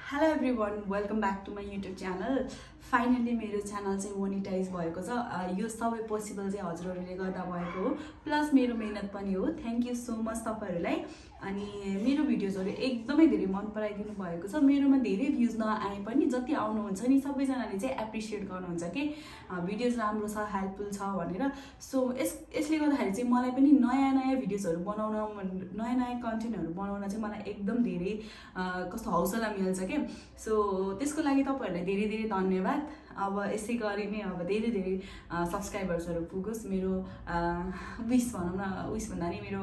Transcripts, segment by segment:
Hello everyone welcome back to my YouTube channel. Finally मेरो channel चाहिँ monetize भएको छ। यो सबै पोसिबल चाहिँ हजुरहरूले गर्दा भएको हो, प्लस मेरो मेहनत पनि हो। थ्याङ्क यू सो मच तपाईँहरूलाई। अनि मेरो भिडियोजहरू एकदमै धेरै मन पराइदिनु भएको छ। मेरोमा धेरै भ्युज नआए पनि जति आउनुहुन्छ नि सबैजनाले चाहिँ एप्रिसिएट गर्नुहुन्छ कि भिडियोज राम्रो छ, हेल्पफुल छ भनेर। सो यसले गर्दाखेरि चाहिँ मलाई पनि नयाँ नयाँ भिडियोजहरू बनाउन, नयाँ नयाँ कन्टेन्टहरू बनाउन चाहिँ मलाई एकदम धेरै कस्तो हौसला मिल्छ कि। सो त्यसको लागि तपाईँहरूलाई धेरै धेरै धन्यवाद। अब यसै गरी नै अब धेरै धेरै सब्सक्राइबर्सहरू पुगोस्। मेरो विस भनौँ न, विस भन्दा नि मेरो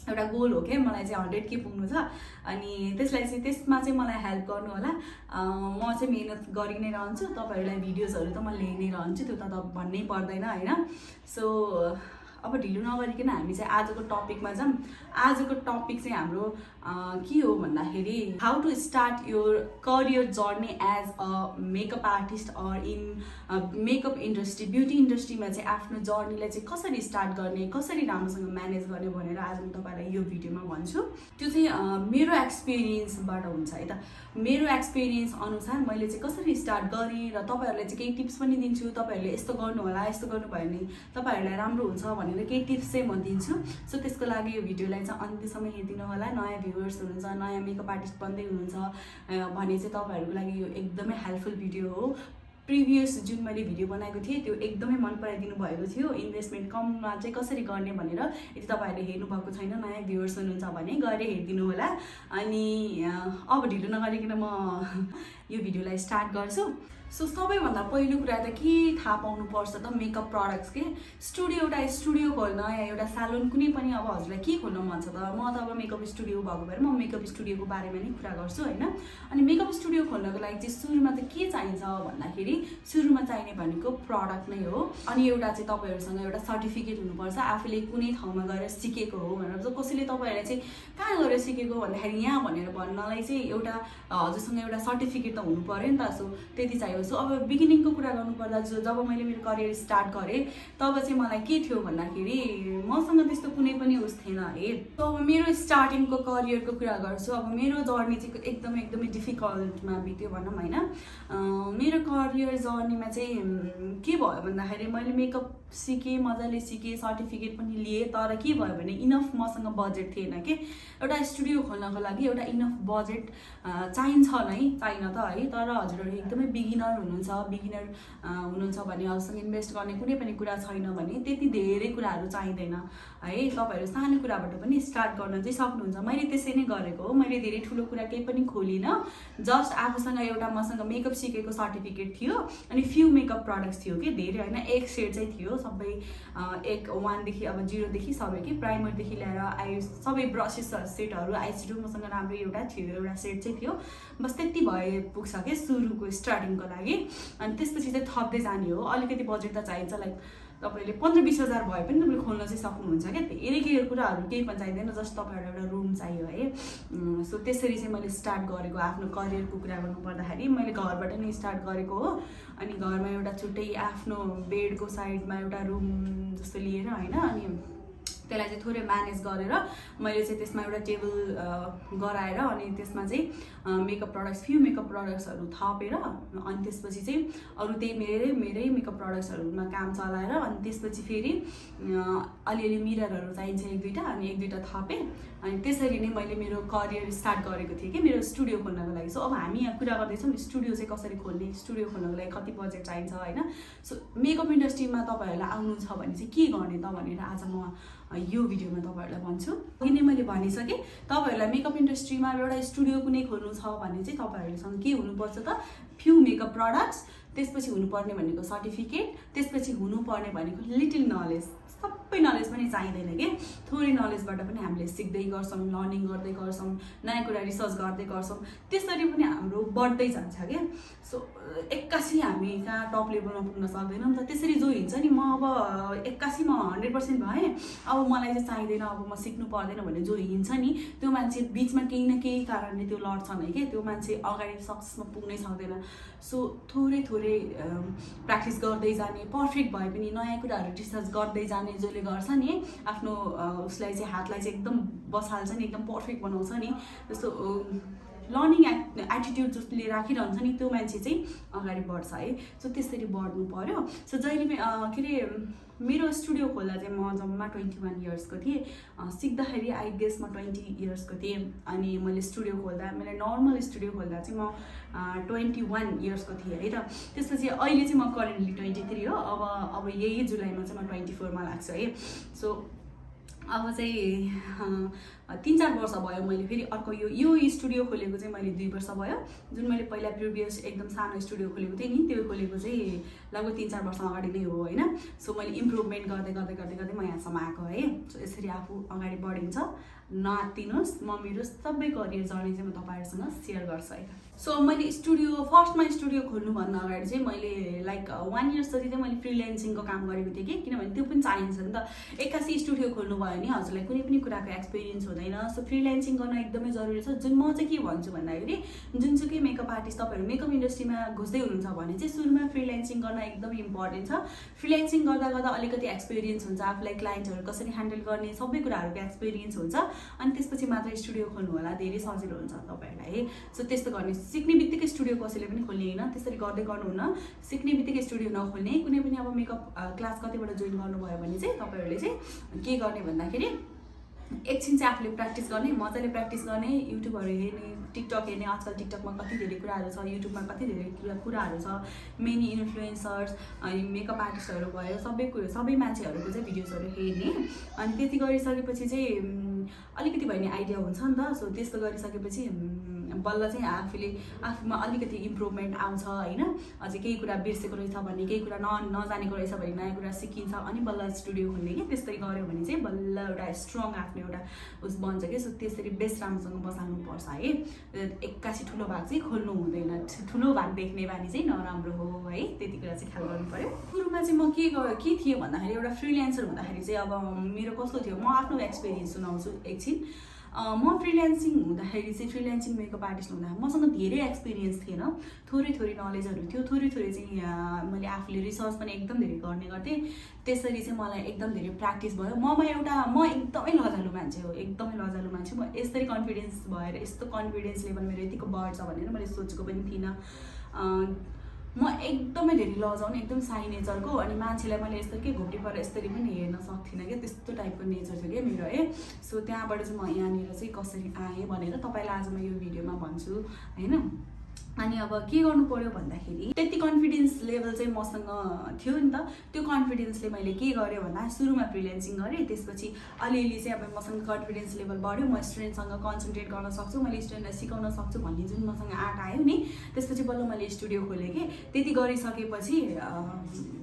एउटा गोल हो कि मलाई चाहिँ 100K पुग्नु छ। अनि त्यसमा चाहिँ मलाई हेल्प गर्नु होला। म चाहिँ मेहनत गरि नै रहन्छु, तपाईँहरूलाई भिडियोजहरू त म ल्याइ नै रहन्छु, त्यो त भन्नै पर्दैन होइन। सो अब ढिलो नगरिकन हामी चाहिँ आजको टपिकमा जाऊँ। आजको टपिक चाहिँ हाम्रो के हो भन्दाखेरि how to start your career journey as a makeup artist or in makeup industry, beauty इन्डस्ट्रीमा चाहिँ आफ्नो जर्नीलाई चाहिँ कसरी स्टार्ट गर्ने, कसरी राम्रोसँग म्यानेज गर्ने भनेर आज म तपाईँलाई यो भिडियोमा भन्छु। त्यो चाहिँ मेरो एक्सपिरियन्सबाट हुन्छ है त। मेरो एक्सपिरियन्स अनुसार मैले चाहिँ कसरी स्टार्ट गरेँ र तपाईँहरूलाई चाहिँ केही टिप्स पनि दिन्छु। तपाईँहरूले यस्तो गर्नु होला, यस्तो गर्नुभयो भने तपाईँहरूलाई राम्रो हुन्छ भनेर केही टिप्स चाहिँ म दिन्छु। सो त्यसको लागि यो भिडियोलाई चाहिँ अन्त्यसम्म हेरिदिनु होला। नयाँ भ्युवर्स हुनुहुन्छ, नयाँ मेकअप आर्टिस्ट बन्दै हुनुहुन्छ भने चाहिँ तपाईँहरूको लागि यो एकदमै हेल्पफुल भिडियो हो। प्रिभियस जुन मैले भिडियो बनाएको थिएँ त्यो एकदमै मन पराइदिनु भएको थियो। इन्भेस्टमेन्ट कममा चाहिँ कसरी गर्ने भनेर यदि तपाईँहरूले हेर्नुभएको छैन, नयाँ भ्युवर्स हुनुहुन्छ भने गएर हेरिदिनु होला। अनि अब ढिलो नगरिकन म यो भिडियोलाई स्टार्ट गर्छु। सो सबैभन्दा पहिलो कुरा त के थाहा पाउनुपर्छ त मेकअप प्रडक्ट्स के। एउटा स्टुडियो खोल्न या एउटा सालोन कुनै पनि अब हजुरलाई के खोल्न मन छ त। म त अब मेकअप स्टुडियो भएको भएर म मेकअप स्टुडियोको बारेमा नै कुरा गर्छु होइन। अनि मेकअप स्टुडियो खोल्नको लागि चाहिँ सुरुमा त के चाहिन्छ भन्दाखेरि सुरुमा चाहिने भनेको प्रडक्ट नै हो। अनि एउटा चाहिँ तपाईँहरूसँग एउटा सर्टिफिकेट हुनुपर्छ, आफूले कुनै ठाउँमा गएर सिकेको हो भनेर। कसैले तपाईँहरूलाई चाहिँ कहाँ गएर सिकेको भन्दाखेरि यहाँ भनेर भन्नलाई चाहिँ एउटा हजुरसँग एउटा सर्टिफिकेट त हुनु पऱ्यो नि त। सो त्यति चाहियो। सो अब बिगिनिङको कुरा गर्नुपर्दा जब मैले मेरो करियर स्टार्ट गरेँ तब चाहिँ मलाई के थियो भन्दाखेरि मसँग त्यस्तो कुनै पनि उस थिएन है। सो अब मेरो स्टार्टिङको करियरको कुरा गर्छु। अब मेरो जर्नी चाहिँ एकदमै डिफिकल्टमा बित्यो भनौँ होइन। मेरो करियर जर्नीमा चाहिँ के भयो भन्दाखेरि मैले मेकअप सिकेँ, मजाले सिकेँ, सर्टिफिकेट पनि लिएँ। तर के भयो भने इनफ मसँग बजेट थिएन कि। एउटा स्टुडियो खोल्नको लागि एउटा इनफ बजेट चाहिन्छ नै, चाहिन त है। तर हजुरहरू एकदमै बिगिनर हुनुहुन्छ भने हजुरसँग इन्भेस्ट गर्ने कुनै पनि कुरा छैन भने त्यति धेरै कुराहरू चाहिँदैन है। तपाईँहरू सानो कुराबाट पनि स्टार्ट गर्न चाहिँ सक्नुहुन्छ। मैले त्यसै नै गरेको हो। मैले धेरै ठुलो कुरा केही पनि खोलिनँ। जस्ट आफूसँग एउटा मसँग मेकअप सिकेको सर्टिफिकेट थियो अनि फ्यु मेकअप प्रडक्ट्स थियो कि, धेरै होइन, एक सेट चाहिँ थियो सबै। 1 देखि अब 0 देखि सबै कि प्राइमरदेखि लिएर सबै ब्रसेस सेटहरू, आइसेटहरू मसँग राम्रो एउटा थियो, एउटा सेट चाहिँ थियो। बस त्यति भए पुग्छ कि सुरुको स्टार्टिङको लागि। अनि त्यसपछि चाहिँ थप्दै जाने हो। अलिकति बजेट त चाहिन्छ, लाइक तपाईँले 15-20 हजार भए पनि तपाईँले खोल्न चाहिँ सक्नुहुन्छ क्या। धेरै कुराहरू केही पनि चाहिँदैन, जस्ट तपाईँहरूलाई एउटा रुम चाहियो है। सो त्यसरी चाहिँ मैले स्टार्ट गरेको। आफ्नो करियरको कुरा गर्नुपर्दाखेरि मैले घरबाट नै स्टार्ट गरेको हो। अनि घरमा एउटा छुट्टै आफ्नो बेडको साइडमा एउटा रुम जस्तो लिएर होइन, अनि त्यसलाई चाहिँ थोरै म्यानेज गरेर मैले चाहिँ त्यसमा एउटा टेबल गराएर अनि त्यसमा चाहिँ फ्यु मेकअप प्रडक्ट्सहरू थपेर अनि त्यसपछि चाहिँ अरू त्यही मेरै मेकअप प्रडक्ट्सहरूमा काम चलाएर अनि त्यसपछि फेरि अलिअलि मिररहरू चाहिन्छ 1-2टा, अनि 1-2टा थपेँ। अनि त्यसरी नै मैले मेरो करियर स्टार्ट गरेको थिएँ कि मेरो स्टुडियो खोल्नको लागि। सो अब हामी यहाँ कुरा गर्दैछौँ स्टुडियो चाहिँ कसरी खोल्ने, स्टुडियो खोल्नको लागि कति बजेट चाहिन्छ होइन। सो मेकअप इन्डस्ट्रीमा तपाईँहरूलाई आउनु छ भने चाहिँ के गर्ने त भनेर आज म यो भिडियोमा तपाईँहरूलाई भन्छु। किन मैले भनिसकेँ तपाईँहरूलाई मेकअप इन्डस्ट्रीमा एउटा स्टुडियो कुनै खोल्नु छ भने चाहिँ तपाईँहरूसँग के हुनुपर्छ त, फ्यु मेकअप प्रडक्ट्स, त्यसपछि हुनुपर्ने भनेको सर्टिफिकेट, त्यसपछि हुनुपर्ने भनेको लिटिल नलेज। सबै नलेज पनि चाहिँदैन कि, थोरै नलेजबाट पनि हामीले सिक्दै गर्छौँ, लर्निङ गर्दै गर्छौँ, नयाँ कुरा रिसर्च गर्दै गर्छौँ, त्यसरी पनि हाम्रो बढ्दै जान्छ क्या। सो एक्कासी हामी कहाँ टप लेभलमा पुग्न सक्दैनौँ त। त्यसरी जो हिँड्छ नि, म अब एक्कासीमा 100% भएँ, अब मलाई चाहिँ चाहिँदैन, अब म सिक्नु पर्दैन भने जो हिँड्छ नि, त्यो मान्छे बिचमा केही न केही कारणले त्यो लड्छन् है कि, त्यो मान्छे अगाडि सक्सेसमा पुग्नै सक्दैन। सो थोरै प्र्याक्टिस गर्दै जाने, पर्फेक्ट भए पनि नयाँ कुराहरू रिसर्च गर्दै जाने, जसले गर्छ नि आफ्नो उसलाई चाहिँ हातलाई चाहिँ एकदम बसाल्छ नि, एकदम पर्फेक्ट बनाउँछ नि। जस्तो लर्निङ एटिट्युड जसले राखिरहन्छ नि त्यो मान्छे चाहिँ अगाडि बढ्छ है। सो त्यसरी बढ्नु पर्यो। सो जहिले के अरे मेरो स्टुडियो खोल्दा चाहिँ म जम्मा 21 इयर्सको थिएँ। सिक्दाखेरि आई गेस म 20 इयर्सको थिएँ। अनि मैले स्टुडियो खोल्दा मैले नर्मल स्टुडियो खोल्दा चाहिँ म 21 इयर्सको थिएँ है त। त्यसपछि अहिले चाहिँ म करेन्टली 23 हो। अब यही जुलाईमा चाहिँ म 24मा लाग्छु है। सो अब चाहिँ 3-4 वर्ष भयो मैले फेरि अर्को यो स्टुडियो खोलेको चाहिँ मैले 2 वर्ष भयो। जुन मैले पहिला प्रिभियस एकदम सानो स्टुडियो खोलेको थिएँ नि त्यो खोलेको चाहिँ लगभग 3-4 वर्ष अगाडि नै हो होइन। सो मैले इम्प्रुभमेन्ट गर्दै म यहाँसम्म आएको है। सो यसरी आफू अगाडि बढिन्छ। नआत्तिनुहोस्। म मेरो सबै करियर जर्नी चाहिँ म तपाईँहरूसँग सेयर गर्छु है। सो मैले फर्स्टमा स्टुडियो खोल्नुभन्दा अगाडि चाहिँ मैले लाइक 1 इयर्स जति चाहिँ मैले फ्रिल्यान्सिङको काम गरेको थिएँ कि किनभने त्यो पनि चाहिन्छ नि त। एक्कासी स्टुडियो खोल्नुभयो भने हजुरलाई कुनै पनि कुराको एक्सपिरियन्स हुँदैन। सो फ्रिल्यान्सिङ गर्न एकदमै जरुरी छ। जुन म चाहिँ के भन्छु भन्दाखेरि जुनसुकै मेकअप आर्टिस्ट तपाईँहरू मेकअप इन्डस्ट्रीमा घुस्दै हुनुहुन्छ भने चाहिँ सुरुमा फ्रिल्यान्सिङ गर्न एकदमै इम्पोर्टेन्ट छ। फ्रिल्यान्सिङ गर्दा गर्दा अलिकति एक्सपिरियन्स हुन्छ। आफूलाई क्लाइन्टहरू कसरी ह्यान्डल गर्ने सबै कुराहरूको एक्सपिरियन्स हुन्छ। अनि त्यसपछि मात्र स्टुडियो खोल्नु होला। धेरै सजिलो हुन्छ तपाईँहरूलाई। सो त्यस्तो गर्ने सिक्ने बित्तिकै स्टुडियो कसैले पनि खोल्ने होइन। त्यसरी गर्दै गर्नुहुन्न। सिक्ने बित्तिकै स्टुडियो नखोल्ने। कुनै पनि अब मेकअप क्लास कतिबाट जोइन गर्नुभयो भने चाहिँ तपाईँहरूले चाहिँ के गर्ने भन्दाखेरि एकछिन चाहिँ आफूले प्र्याक्टिस गर्ने, मजाले प्र्याक्टिस गर्ने, युट्युबहरू हेर्ने, टिकटक हेर्ने। आजकल टिकटकमा कति धेरै कुराहरू छ, युट्युबमा कति धेरै कुराहरू छ। मेनी इन्फ्लुएन्सर्स अनि मेकअप आर्टिस्टहरू भयो सबै मान्छेहरूको चाहिँ भिडियोजहरू हेर्ने। अनि त्यति गरिसकेपछि चाहिँ अलिकति भए नि आइडिया हुन्छ नि त। सो त्यस्तो गरिसकेपछि बल्ल चाहिँ आफूमा अलिकति इम्प्रुभमेन्ट आउँछ होइन। अझै केही कुरा बिर्सेको रहेछ भने केही कुरा नजानेको रहेछ भने नयाँ कुरा सिकिन्छ। अनि बल्ल स्टुडियो खोल्ने कि त्यस्तै गऱ्यो भने चाहिँ बल्ल एउटा स्ट्रङ आफ्नो एउटा उस बन्छ कि। सो त्यसरी बेस्ट राम्रोसँग बसाल्नुपर्छ है। एक्कासी ठुलो भाग चाहिँ खोल्नु हुँदैन। ठुलो भाग देख्ने बानी चाहिँ नराम्रो हो है। त्यति कुरा चाहिँ ख्याल गर्नु पर्यो। सुरुमा चाहिँ म के थियो भन्दाखेरि एउटा फ्रिल्यान्सर हुँदाखेरि चाहिँ अब मेरो कस्तो थियो म आफ्नो एक्सपिरियन्स सुनाउँछु एकछिन। म फ्रिल्यान्सिङ हुँदाखेरि चाहिँ फ्रिल्यान्सिङ मेकअप आर्टिस्ट हुँदाखेरि मसँग धेरै एक्सपिरियन्स थिएन। थोरै नलेजहरू थियो। थोरै चाहिँ मैले आफूले रिसर्च पनि एकदम धेरै गर्ने गर्थेँ। त्यसरी चाहिँ मलाई एकदम धेरै प्र्याक्टिस भयो। म एकदमै लजालु मान्छे हो। एकदमै लजालु मान्छे। म यसरी कन्फिडेन्स भएर यस्तो कन्फिडेन्स लेभल मेरो यतिको बढ्छ भनेर मैले सोचेको पनि थिइनँ। म एकदमै धेरै लजाउने एकदम साई नेचरको। अनि मान्छेलाई मैले यस्तो के घोप्टी परेर यसरी पनि हेर्न सक्थिनँ क्या। त्यस्तो टाइपको नेचर थियो क्या मेरो है। सो त्यहाँबाट चाहिँ म यहाँनिर चाहिँ कसरी आएँ भनेर तपाईँलाई आज म यो भिडियोमा भन्छु होइन। अनि अब के गर्नु पर्यो भन्दाखेरि त्यति कन्फिडेन्स लेभल चाहिँ मसँग थियो नि त। त्यो कन्फिडेन्सले मैले के गरेँ भन्दा सुरुमा फ्रिल्यान्सिङ गरेँ। त्यसपछि अलिअलि चाहिँ अब मसँग कन्फिडेन्स लेभल बढ्यो। म स्टुडेन्टसँग कन्सन्ट्रेट गर्न सक्छु, मैले स्टुडेन्टलाई सिकाउन सक्छु भन्ने जुन मसँग आँट आयो नि त्यसपछि बल्ल मैले स्टुडियो खोलेँ कि। त्यति गरिसकेपछि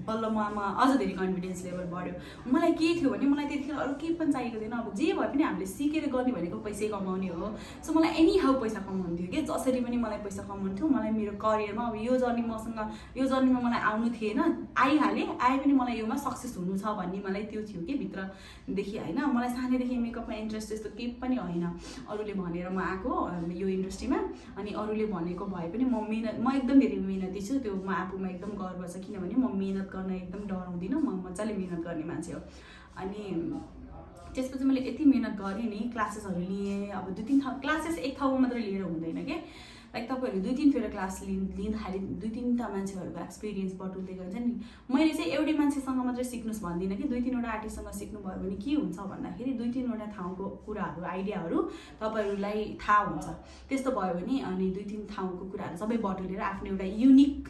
बल्ल ममा अझ धेरै कन्फिडेन्स लेभल बढ्यो। मलाई के थियो भने मलाई त्यतिखेर अरू केही पनि चाहिएको थिएन। अब जे भए पनि हामीले सिकेर गर्ने भनेको पैसै कमाउने हो। सो मलाई एनी हाउ पैसा कमाउनु थियो कि। जसरी पनि मलाई पैसा कमाउनु थियो। मलाई मेरो करियरमा अब यो जर्नीमा मलाई आउनु थिएन। आए पनि मलाई योमा सक्सेस हुनु छ भन्ने मलाई त्यो थियो कि भित्रदेखि होइन। मलाई सानैदेखि मेकअपमा इन्ट्रेस्ट त्यस्तो केही पनि होइन। अरूले भनेर म आएको यो इन्डस्ट्रीमा। अनि अरूले भनेको भए पनि म एकदम धेरै मेहनती छु। त्यो म आफूमा एकदम गर्व छ किनभने म मेहनत गर्न एकदम डराउँदिनँ। म मजाले मेहनत गर्ने मान्छे हो। अनि त्यसपछि मैले यति मेहनत गरेँ नि। क्लासेसहरू लिएँ। अब 2-3 क्लासेस एक ठाउँमा मात्र लिएर हुँदैन क्या। लाइक तपाईँहरू 2-3 फेरि क्लास लिँदाखेरि 2-3टा मान्छेहरूको एक्सपिरियन्स बटुल्दै गन्छ नि। मैले चाहिँ एउटै मान्छेसँग मात्रै सिक्नुहोस् भन्दिनँ कि। 2-3वटा आर्टिस्टसँग सिक्नुभयो भने के हुन्छ भन्दाखेरि 2-3वटा ठाउँको कुराहरू आइडियाहरू तपाईँहरूलाई थाहा हुन्छ। त्यस्तो भयो भने अनि 2-3 ठाउँको कुराहरू सबै बटुलेर आफ्नो एउटा युनिक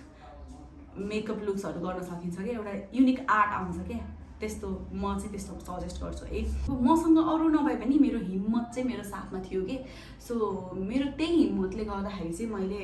मेकअप लुक्सहरू गर्न सकिन्छ क्या। एउटा युनिक आर्ट आउँछ क्या। त्यस्तो म चाहिँ त्यस्तो सजेस्ट गर्छु है। मसँग अरू नभए पनि मेरो हिम्मत चाहिँ मेरो साथमा थियो कि। सो मेरो त्यही हिम्मतले गर्दाखेरि चाहिँ मैले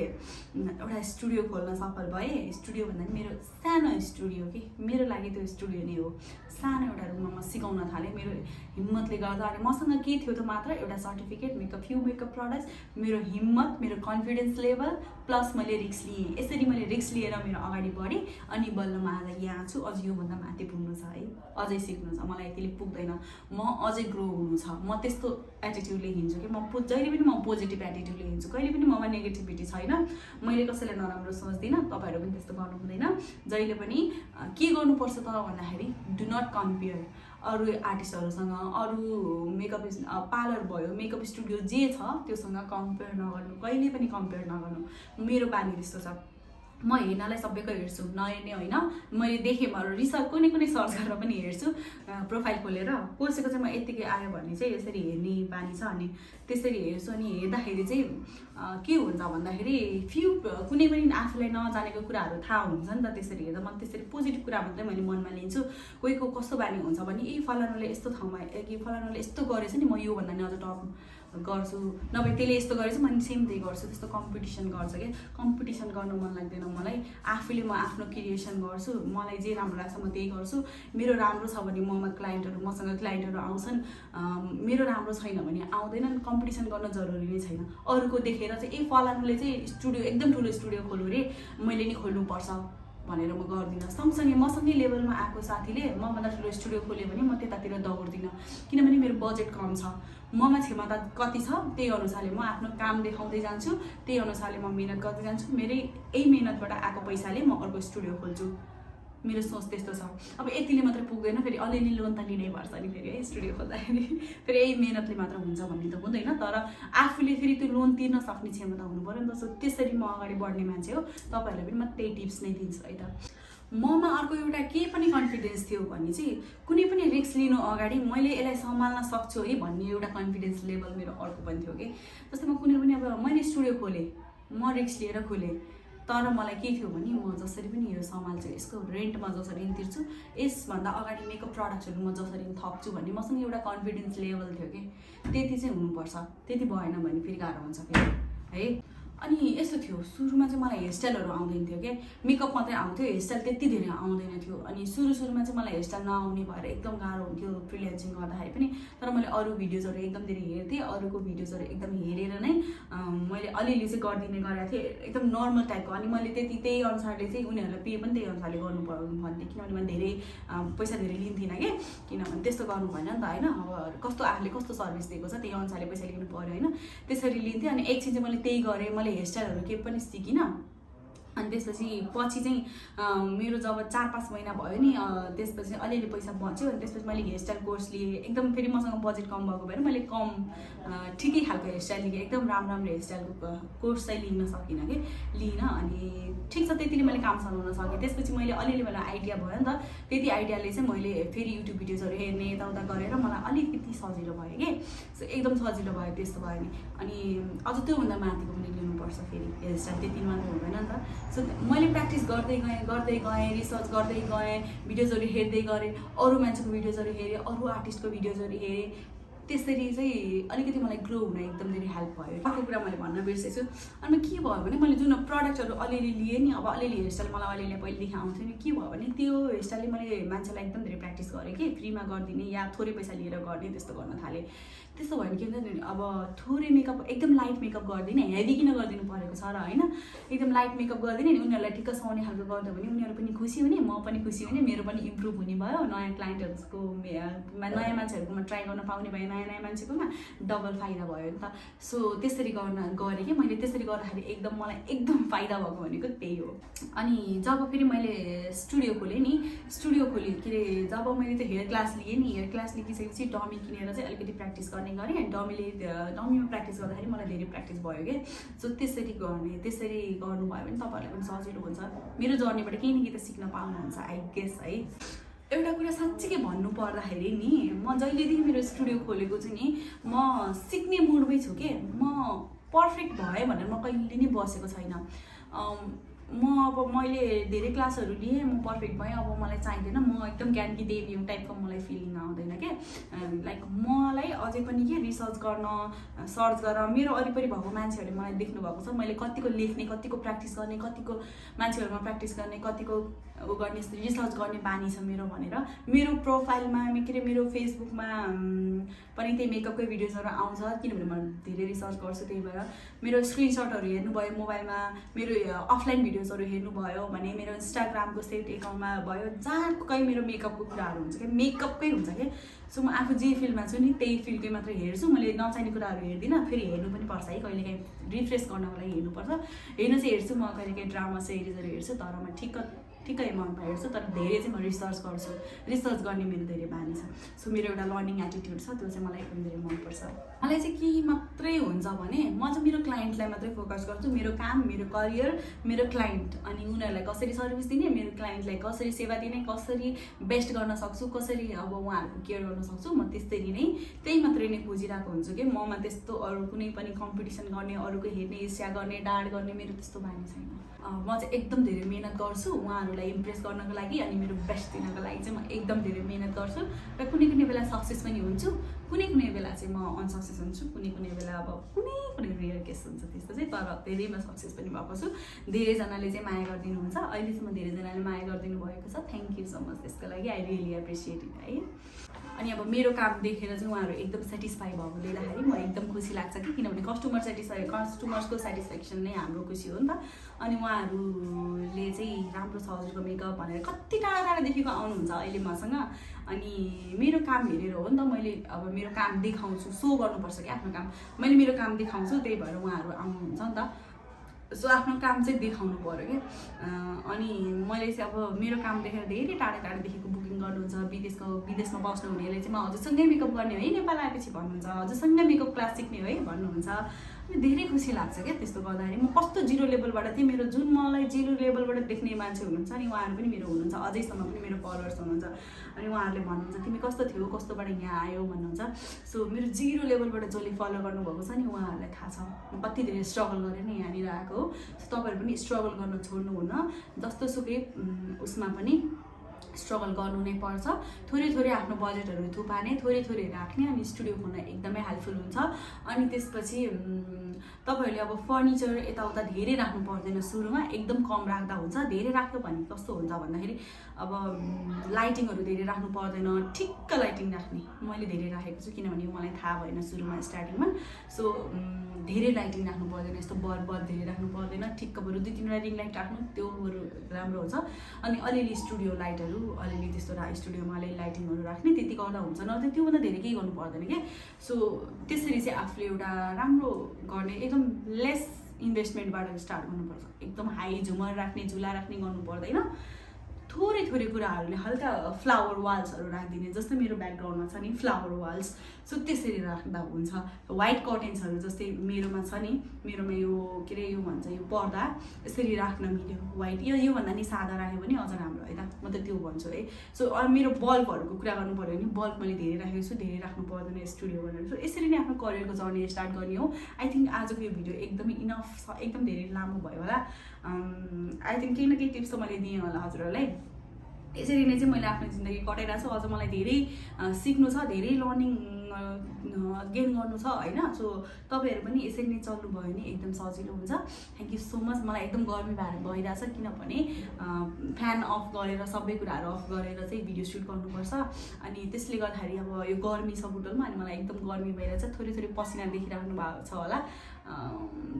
एउटा स्टुडियो खोल्न सफल भएँ। स्टुडियो भन्दा पनि मेरो सानो स्टुडियो कि। मेरो लागि त्यो स्टुडियो नै हो। सानो एउटा रुममा म सिकाउन थालेँ मेरो हिम्मतले गर्दा। अनि मसँग के थियो त मात्र एउटा सर्टिफिकेट, फ्यु मेकअप प्रडक्ट्स, मेरो हिम्मत, मेरो कन्फिडेन्स लेभल प्लस मैले रिस्क लिएँ। यसरी मैले रिस्क लिएर मेरो अगाडि बढेँ। अनि बल्ल म आज यहाँ छु। अझ योभन्दा माथि पुग्नु छ है। अझै सिक्नु छ। मलाई यतिले पुग्दैन। म अझै ग्रो हुनु छ। म त्यस्तो एटिट्युडले हिँड्छु कि। जहिले पनि म पोजिटिभ एटिट्युडले हिँड्छु। कहिले पनि ममा नेगेटिभिटी छैन। मैले कसैलाई नराम्रो सोच्दिनँ। तपाईँहरू पनि त्यस्तो गर्नु हुँदैन। जहिले पनि के गर्नुपर्छ त भन्दाखेरि डु नट कम्पेयर। अरू आर्टिस्टहरूसँग अरू मेकअप पार्लर भयो मेकअप स्टुडियो जे छ त्योसँग कम्पेयर नगर्नु, कहिले पनि कम्पेयर नगर्नु। मेरो बानी त्यस्तो छ, म हेर्नलाई सबैको हेर्छु, नहेर्ने होइन। मैले देखेँ रिसर्च कुनै सर्च गरेर पनि हेर्छु प्रोफाइल खोलेर, कसैको चाहिँ म यत्तिकै आयो भने चाहिँ यसरी हेर्ने बानी छ। अनि त्यसरी हेर्छु, अनि हेर्दाखेरि चाहिँ के हुन्छ भन्दाखेरि कुनै पनि आफूलाई नजानेको कुराहरू थाहा हुन्छ नि त। त्यसरी हेर्दा म त्यसरी पोजिटिभ कुरा मात्रै मैले मनमा लिन्छु। कोहीको कस्तो बानी हुन्छ भने फलानुले यस्तो ठाउँमा कि फलानुले यस्तो गरेछ नि, म योभन्दा नि अझ टप गर्छु, नभए त्यसले यस्तो गरेछ म सेम त्यही गर्छु। त्यस्तो कम्पिटिसन गर्छ क्या, कम्पिटिसन गर्नु मन लाग्दैन मलाई। आफूले म आफ्नो क्रिएसन गर्छु, मलाई जे राम्रो लाग्छ म त्यही गर्छु। मेरो राम्रो छ भने मसँग क्लाइन्टहरू आउँछन्, मेरो राम्रो छैन भने आउँदैनन्। कम्पिटिसन गर्न जरुरी नै छैन। अरूको देखेर चाहिँ फलानुले चाहिँ स्टुडियो एकदम ठुलो स्टुडियो खोल्यो रे, मैले नि खोल्नुपर्छ भनेर म गर्दिनँ। सँगसँगै मसँगै लेभलमा आएको साथीले मभन्दा ठुलो स्टुडियो खोल्यो भने म त्यतातिर दौड्दिनँ, किनभने मेरो बजेट कम छ। ममा क्षमता कति छ त्यही अनुसारले म आफ्नो काम देखाउँदै जान्छु, त्यही अनुसारले म मिहिनेत गर्दै जान्छु। मेरै यही मिहिनेतबाट आएको पैसाले म अर्को स्टुडियो खोल्छु। मेरो सोच त्यस्तो छ। अब यतिले मात्रै पुग्दैन, फेरि अलिअलि लोन त लिनै पर्छ नि फेरि है स्टुडियो खोल्दाखेरि। फेरि यही मिहिनेतले मात्र हुन्छ भन्ने त हुँदैन, तर आफूले फेरि त्यो लोन तिर्न सक्ने क्षमता हुनु पऱ्यो नि त। सो त्यसरी म अगाडि बढ्ने मान्छे हो। तपाईँहरूलाई पनि म त्यही टिप्स नै दिन्छु है त। ममा अर्को एउटा के पनि कन्फिडेन्स थियो भने चाहिँ कुनै पनि रिस्क लिनु अगाडि मैले यसलाई सम्हाल्न सक्छु है भन्ने एउटा कन्फिडेन्स लेभल मेरो अर्को पनि थियो कि। जस्तै म कुनै पनि अब मैले स्टुडियो खोलेँ, म रिस्क लिएर खोलेँ, तर मलाई के थियो भने म जसरी पनि यो सम्हाल्छु, यसको रेन्ट म जसरी तिर्छु, यसभन्दा अगाडि मेकअप प्रडक्ट्सहरू म जसरी थप्छु भन्ने मसँग एउटा कन्फिडेन्स लेभल थियो कि। त्यति चाहिँ हुनुपर्छ, त्यति भएन भने फेरि गाह्रो हुन्छ फेरि है। अनि यस्तो थियो, सुरुमा चाहिँ मलाई हेयरस्टाइलहरू आउँदैन थियो क्या, मेकअप मात्रै आउँथ्यो, हेयरस्टाइल त्यति धेरै आउँदैन थियो। अनि सुरुमा चाहिँ मलाई हेयरस्टाइल नआउने भएर एकदम गाह्रो हुन्थ्यो फ्रिल्यान्सिङ गर्दाखेरि पनि। तर मैले अरू भिडियोजहरू एकदम धेरै हेर्थेँ, अरूको भिडियोजहरू एकदम हेरेर नै मैले अलिअलि चाहिँ गरिदिने गरेको थिएँ, एकदम नर्मल टाइपको। अनि मैले त्यही अनुसारले चाहिँ उनीहरूलाई पे पनि त्यही अनुसारले गर्नु भन्थेँ, किनभने मैले धेरै पैसा धेरै लिन्थिनँ कि, किनभने त्यस्तो गर्नु भएन नि त होइन। अब कस्तो आफूले कस्तो सर्भिस दिएको छ त्यही अनुसारले पैसा लिनु पऱ्यो होइन, त्यसरी लिन्थेँ। अनि एकछिन चाहिँ मैले त्यही गरेँ, मैले हेयरस्टाइलहरू केही पनि सिकिनँ। अनि त्यसपछि चाहिँ मेरो जब 4-5 महिना भयो नि, त्यसपछि अलिअलि पैसा बच्यो। अनि त्यसपछि मैले हेयरस्टाइल कोर्स लिएँ। एकदम फेरि मसँग बजेट कम भएको भएर मैले ठिकै खालको हेयरस्टाइल लिएँ, एकदम राम्रो हेयरस्टाइलको कोर्स चाहिँ लिन सकिनँ कि लिइनँ। अनि ठिक छ, त्यतिले मैले काम चलाउन सकेँ। त्यसपछि मैले अलिअलि मलाई आइडिया भयो नि त, त्यति आइडियाले चाहिँ मैले फेरि युट्युब भिडियोजहरू हेर्ने यताउता गरेर मलाई अलिकति सजिलो भयो कि। सो एकदम सजिलो भयो त्यस्तो भयो नि। अनि अझ त्योभन्दा माथिको पनि लिनुपर्छ फेरि हेयरस्टाइल, त्यति मात्र हुँदैन नि त। सो मैले प्र्याक्टिस गर्दै गएँ, रिसर्च गर्दै गएँ, भिडियोजहरू हेर्दै गरेँ, अरू मान्छेको भिडियोजहरू हेरेँ, अरू आर्टिस्टको भिडियोजहरू हेरेँ। त्यसरी चाहिँ अलिकति मलाई ग्रो हुन एकदम धेरै हेल्प भयो। अर्को कुरा मैले भन्न बिर्सेछु। अनि के भयो भने मैले जुन प्रडक्टहरू अलिअलि लिएँ नि, अब अलिअलि हेयरस्टाइल मलाई अलिअलि पहिलेदेखि आउँथ्यो नि, के भयो भने त्यो हेयरस्टाइलले मैले मान्छेलाई एकदम धेरै प्र्याक्टिस गरेँ कि, फ्रीमा गरिदिने या थोरै पैसा लिएर गर्ने त्यस्तो गर्न थालेँ। त्यस्तो भयो भने के हुन्छ अब थोरै मेकअप एकदम लाइट मेकअप गरिदिने, हेभी किन गरिदिनु परेको छ र होइन, एकदम लाइट मेकअप गरिदिने नि, उनीहरूलाई ठिक्क सुहाउने खालको गरिदियो भने उनीहरू पनि खुसी हुने, म पनि खुसी हुने, मेरो पनि इम्प्रुभ हुने भयो। नयाँ क्लाइन्टहरूको नयाँ मान्छेहरूकोमा ट्राई गर्न पाउने भयो, नयाँ मान्छेकोमा डबल फाइदा भयो नि त। सो त्यसरी गरेँ कि मैले। त्यसरी गर्दाखेरि एकदम मलाई एकदम फाइदा भएको भनेको त्यही हो। अनि जब फेरि मैले स्टुडियो खोलेँ नि, के अरे जब मैले त्यो हेयर क्लास लिएँ नि, हेयर क्लास लिइसकेपछि डमी किनेर चाहिँ अलिकति प्र्याक्टिस गर्ने गरेँ। अनि डमीमा प्र्याक्टिस गर्दाखेरि मलाई धेरै प्र्याक्टिस भयो कि। सो त्यसरी गर्नुभयो भने तपाईँहरूलाई पनि सजिलो हुन्छ। मेरो जर्नीबाट केही न केही त सिक्न पाउनुहुन्छ आई गेस है। एउटा कुरा साँच्चीकै भन्नु पर्दाखेरि नि, म जहिलेदेखि मेरो स्टुडियो खोलेको छु नि, म सिक्ने मुडमै छु कि। म पर्फेक्ट भएँ भनेर म कहिले नि बसेको छैन। अब मैले धेरै क्लासहरू लिएँ, म पर्फेक्ट भएँ, अब मलाई चाहिँदैन, म एकदम ज्ञानकी देवी टाइपको मलाई फिलिङ आउँदैन क्या। लाइक मलाई अझै पनि के रिसर्च गर्न, सर्च गरेर मेरो वरिपरि भएको मान्छेहरूले मलाई देख्नु भएको छ, मैले कतिको लेख्ने, कतिको प्र्याक्टिस गर्ने, कतिको मान्छेहरूमा प्र्याक्टिस गर्ने, कतिको गर्ने रिसर्च गर्ने बानी छ मेरो भनेर। मेरो प्रोफाइलमा के अरे मेरो फेसबुकमा पनि त्यही मेकअपकै भिडियोजहरू आउँछ, किनभने म धेरै रिसर्च गर्छु। त्यही भएर मेरो स्क्रिनसटहरू हेर्नुभयो मोबाइलमा, मेरो अफलाइन भिडियोजहरू हेर्नुभयो भने मेरो इन्स्टाग्रामको सेट एकाउन्टमा भयो, जहाँ कहीँ मेरो मेकअपको कुराहरू हुन्छ कि, मेकअपकै हुन्छ कि। सो म आफू जे फिल्डमा छु नि त्यही फिल्डकै मात्रै हेर्छु, मैले नचाहिने कुराहरू हेर्दिनँ। फेरि हेर्नु पनि पर्छ है, कहिलेकाहीँ रिफ्रेस गर्नको लागि हेर्नुपर्छ। हेर्नु चाहिँ हेर्छु म, कहिलेकाहीँ ड्रामा सिरिजहरू हेर्छु, तर म ठिक्क ठिकै एमाउन्ट पाइरहेको छु, तर धेरै चाहिँ म रिसर्च गर्छु, रिसर्च गर्ने मेरो धेरै बानी छ। सो मेरो एउटा लर्निङ एटिट्युड छ, त्यो चाहिँ मलाई एकदम धेरै मनपर्छ। मलाई चाहिँ के मात्रै हुन्छ भने म चाहिँ मेरो क्लाइन्टलाई मात्रै फोकस गर्छु, मेरो काम, मेरो करियर, मेरो क्लाइन्ट, अनि उनीहरूलाई कसरी सर्भिस दिने, मेरो क्लाइन्टलाई कसरी सेवा दिने, कसरी बेस्ट गर्न सक्छु, कसरी अब उहाँहरूको केयर गर्न सक्छु, म त्यसरी नै त्यही मात्रै नै खोजिरहेको हुन्छु कि ममा त्यस्तो अरू कुनै पनि कम्पिटिसन गर्ने, अरूको हेर्ने, ईर्ष्या गर्ने, डाँड गर्ने मेरो त्यस्तो बानी छैन। म चाहिँ एकदम धेरै मेहनत गर्छु उहाँहरूलाई इम्प्रेस गर्नको लागि, अनि मेरो बेस्ट दिनको लागि चाहिँ म एकदम धेरै मेहनत गर्छु र कुनै कुनै बेला सक्सेस पनि हुन्छु, कुनै कुनै बेला चाहिँ म अनसक्सेस हुन्छु, कुनै कुनै बेला अब कुनै रेयर केस हुन्छ त्यस्तो चाहिँ, तर धेरै म सक्सेस पनि भएको छु। धेरैजनाले चाहिँ माया गरिदिनुहुन्छ, अहिलेसम्म धेरैजनाले माया गरिदिनु भएको छ, थ्याङ्क यू सो मच त्यसको लागि, आई रियली एप्रिसिएट इट है। अनि अब मेरो काम देखेर चाहिँ उहाँहरू एकदम सेटिस्फाई भएको देख्दाखेरि म एकदम खुसी लाग्छ कि, किनभने कस्टमर्सको सेटिस्फ्याक्सन नै हाम्रो खुसी हो नि त। अनि उहाँहरूले चाहिँ राम्रो छ हजुरको मेकअप भनेर कति टाढा टाढादेखिको आउनुहुन्छ अहिले मसँग, अनि मेरो काम हेरेर हो नि त, मैले अब मेरो काम देखाउँछु, सो गर्नुपर्छ कि आफ्नो काम, मैले मेरो काम देखाउँछु, त्यही भएर उहाँहरू आउनुहुन्छ नि त। सो आफ्नो काम चाहिँ देखाउनु पऱ्यो कि, अनि मैले चाहिँ अब मेरो काम देखेर धेरै टाढा टाढादेखिको बुकिङ गर्नुहुन्छ, विदेशमा बस्नु हुनेले चाहिँ म हजुरसँगै मेकअप गर्ने है नेपाल आएपछि भन्नुहुन्छ, हजुरसँगै मेकअप क्लास सिक्ने है भन्नुहुन्छ। अनि धेरै खुसी लाग्छ क्या त्यस्तो गर्दाखेरि। म कस्तो जिरो लेभलबाट थिएँ, मेरो जुन मलाई जिरो लेभलबाट देख्ने मान्छे हुनुहुन्छ नि उहाँहरू पनि मेरो हुनुहुन्छ, अझैसम्म पनि मेरो फलोवर्स हुनुहुन्छ, अनि उहाँहरूले भन्नुहुन्छ तिमी कस्तो थियो, कस्तोबाट यहाँ आयो भन्नुहुन्छ। सो मेरो जिरो लेभलबाट जसले फलो गर्नुभएको छ नि उहाँहरूलाई थाहा छ म कति धेरै स्ट्रगल गरेर नै यहाँनिर आएको हो। सो तपाईँहरू पनि स्ट्रगल गर्न छोड्नुहुन्न, जस्तो सुकै उसमा पनि स्ट्रगल गर्नु नै पर्छ। थोरै थोरै आफ्नो बजेटहरू थुपार्ने, थोरै थोरै राख्ने, अनि स्टुडियो खोल्न एकदमै हेल्पफुल हुन्छ। अनि त्यसपछि तपाईँहरूले अब फर्निचर यताउता धेरै राख्नु पर्दैन, सुरुमा एकदम कम राख्दा हुन्छ। धेरै राख्यो भने कस्तो हुन्छ भन्दाखेरि अब लाइटिङहरू धेरै राख्नु पर्दैन, ठिक्क लाइटिङ राख्ने, मैले धेरै राखेको छु किनभने मलाई थाहा भएन सुरुमा स्टार्टिङमा। सो धेरै लाइटिङ राख्नु पर्दैन, यस्तो बल्ब धेरै राख्नु पर्दैन, ठिक्क बरु 2-3वटा रिङ लाइट राख्नु, त्यो राम्रो हुन्छ। अनि अलिअलि स्टुडियो लाइटहरू, अलिअलि त्यस्तो स्टुडियोमा अलिअलि लाइटिङहरू राख्ने, त्यति गर्दा हुन्छ, नत्र त्योभन्दा धेरै केही गर्नु पर्दैन क्या। सो त्यसरी चाहिँ आफूले एउटा राम्रो गर्ने, एकदम लेस इन्भेस्टमेन्टबाट स्टार्ट गर्नुपर्छ। एकदम हाई झुमर राख्ने, झुला राख्ने गर्नु पर्दैन, थोरै थोरै कुराहरूले हल्का फ्लावर वाल्सहरू राखिदिने, जस्तै मेरो ब्याकग्राउन्डमा छ नि फ्लावर वाल्स, सो त्यसरी राख्दा हुन्छ। व्हाइट कर्टेन्सहरू जस्तै मेरोमा छ नि, मेरोमा यो के अरे यो भन्छ यो पर्दा यसरी राख्न मिल्यो, व्हाइट योभन्दा नि सादा राख्यो भने अझ राम्रो है त, म त त्यो भन्छु है। सो मेरो बल्बहरूको कुरा गर्नु पऱ्यो भने बल्ब मैले धेरै राखेको छु, धेरै राख्नु पर्दैन स्टुडियो भनेर। सो यसरी नै आफ्नो करियरको जर्नी स्टार्ट गर्ने हो। आई थिङ्क आजको यो भिडियो एकदमै इनफ छ, एकदम धेरै लामो भयो होला। आई थिङ्क केही न केही टिप्स त मैले दिएँ होला हजुरहरूलाई। यसरी नै चाहिँ मैले आफ्नो जिन्दगी कटाइरहेको छु, अझ मलाई धेरै सिक्नु छ, धेरै लर्निङ गेन गर्नु छ होइन। सो तपाईँहरू पनि यसरी नै चल्नुभयो भने एकदम सजिलो हुन्छ। Thank you so much. मलाई एकदम गर्मी भइरहेछ किनभने फ्यान अफ गरेर सबै कुराहरू अफ गरेर चाहिँ भिडियो सुट गर्नुपर्छ, अनि त्यसले गर्दाखेरि अब यो गर्मी छ बुटोलमा, अनि मलाई एकदम गर्मी भइरहेछ, थोरै थोरै पसिना देखिराख्नु भएको छ होला,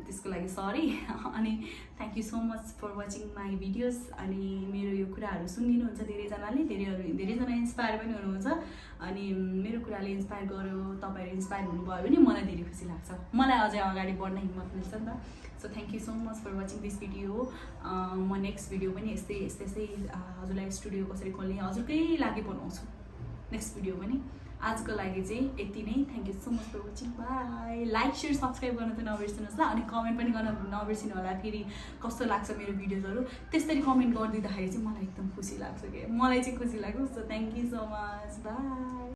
त्यसको लागि सरी। अनि thank you so much for watching my videos. अनि मेरो यो कुराहरू सुनिदिनुहुन्छ धेरैजनाले, धेरैजना इन्सपायर पनि हुनुहुन्छ, अनि मेरो कुराले इन्सपायर गर्यो, तपाईँहरू इन्सपायर हुनुभयो भने मलाई धेरै खुसी लाग्छ, मलाई अझै अगाडि बढ्न हिम्मत मिल्छ नि त। So thank you so much for watching this video. म नेक्स्ट भिडियो पनि यस्तै हजुरलाई स्टुडियो कसरी खोल्ने हजुरकै लागि बनाउँछु नेक्स्ट भिडियो पनि। आजको लागि चाहिँ यति नै। Thank you so much for watching, bye. Like share subscribe गर्न त नबिर्सिनुहोस् ल, अनि कमेन्ट पनि गर्न नबिर्सिनु होला। फेरि कस्तो लाग्छ मेरो भिडियोजहरू त्यसरी कमेन्ट गरिदिँदाखेरि चाहिँ मलाई एकदम खुसी लाग्छ कि, मलाई चाहिँ खुसी लाग्छ। So thank you so much, by.